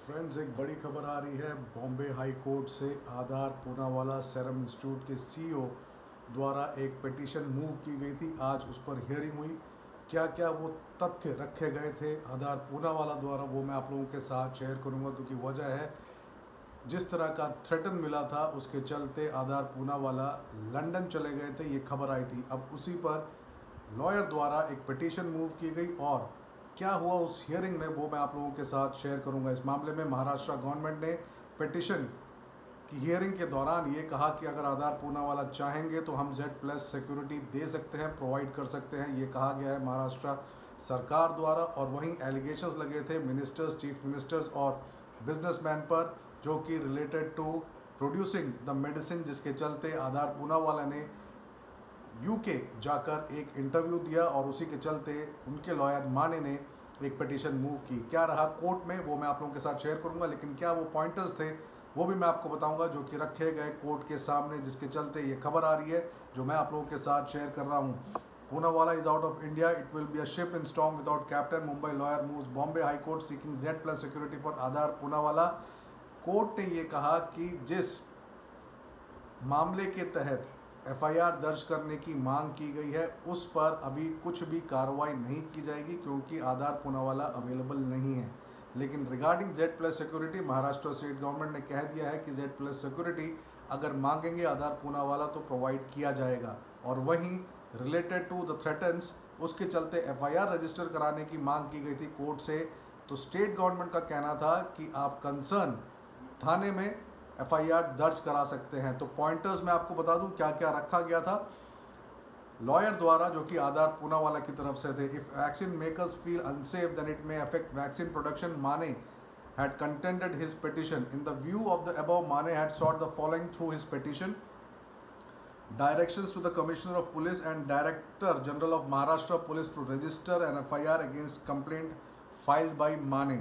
Friends, एक बड़ी खबर आ रही है बॉम्बे हाई कोर्ट से। आधार पूनावाला सेरम इंस्टीट्यूट के सीईओ द्वारा एक पिटीशन मूव की गई थी। आज उस पर हियरिंग हुई। क्या क्या वो तथ्य रखे गए थे आधार पूनावाला द्वारा, वो मैं आप लोगों के साथ शेयर करूंगा, क्योंकि वजह है जिस तरह का थ्रेटन मिला था उसके चलते आधार पूनावाला लंदन चले गए थे, ये खबर आई थी। अब उसी पर लॉयर द्वारा एक पिटीशन मूव की गई और क्या हुआ उस हियरिंग में वो मैं आप लोगों के साथ शेयर करूंगा। इस मामले में महाराष्ट्र गवर्नमेंट ने पिटीशन की हियरिंग के दौरान ये कहा कि अगर आधार पूनावाला चाहेंगे तो हम Z+ सिक्योरिटी दे सकते हैं, प्रोवाइड कर सकते हैं, ये कहा गया है महाराष्ट्र सरकार द्वारा। और वहीं एलिगेशंस लगे थे मिनिस्टर्स, चीफ मिनिस्टर्स और बिजनेसमैन पर, जो कि related to producing the medicine, जिसके चलते आधार पूनावाला ने यूके जाकर एक इंटरव्यू दिया और उसी के चलते उनके लॉयर माने ने एक पिटीशन मूव की। क्या रहा कोर्ट में वो मैं आप लोगों के साथ शेयर करूंगा, लेकिन क्या वो पॉइंटर्स थे वो भी मैं आपको बताऊंगा जो कि रखे गए कोर्ट के सामने, जिसके चलते ये खबर आ रही है जो मैं आप लोगों के साथ शेयर कर रहा हूँ। Poonawalla is out of India, it will be a ship in storm without captain, Mumbai lawyer moves Bombay high court seeking Z+ security for Aadhaar Poonawalla. Court ने ये कहा कि जिस मामले के तहत FIR दर्ज करने की मांग की गई है उस पर अभी कुछ भी कार्रवाई नहीं की जाएगी, क्योंकि आधार पूनावाला अवेलेबल नहीं है। लेकिन regarding Z+ security, Maharashtra state government ने कह दिया है कि Z+ सिक्योरिटी अगर मांगेंगे आधार पूनावाला तो प्रोवाइड किया जाएगा। और वहीं रिलेटेड टू द थ्रेटन्स, उसके चलते FIR रजिस्टर कराने की मांग की गई थी कोर्ट से। तो स्टेट गवर्नमेंट का कहना था कि आप कंसर्न थाने में FIR दर्ज करा सकते हैं। तो पॉइंटर्स मैं आपको बता दूं क्या क्या रखा गया था लॉयर द्वारा, जो कि आधार पूनावाला की तरफ से थे। If vaccine makers feel unsafe then it may affect vaccine production, माने had contended his petition. In the view of the above, Mane had sought the following through his petition: directions to the Commissioner of Police and Director General of Maharashtra Police to register an FIR against complaint filed by Mane.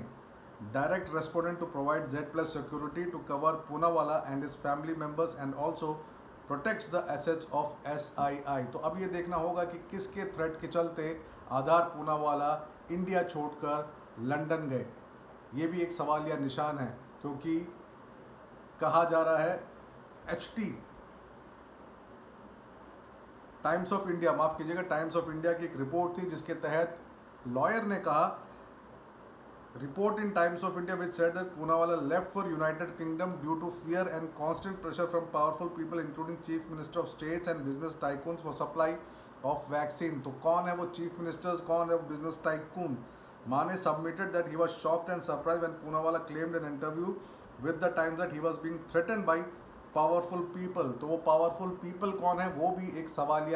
Direct respondent to provide Z+ security to cover Poonawalla and his family members and also protects the assets of SII. तो अब ये देखना होगा कि किसके threat के चलते आधार Poonawalla India छोड़कर लंदन गए। ये भी एक सवाल या निशान है, क्योंकि कहा जा रहा है HT टाइम्स ऑफ इंडिया, माफ़ कीजिएगा, टाइम्स ऑफ इंडिया की एक रिपोर्ट थी जिसके तहत लॉयर ने कहा, report in Times of India which said that Poonawalla left for United Kingdom due to fear and constant pressure from powerful people including Chief Minister of States and business tycoons for supply of vaccine. तो कौन है वो chief ministers, कौन है वो business tycoon? Mane submitted that he was shocked and surprised when Poonawalla claimed in an interview with the Times that he was being threatened by powerful people. तो वो powerful people कौन है वो भी एक सवालिया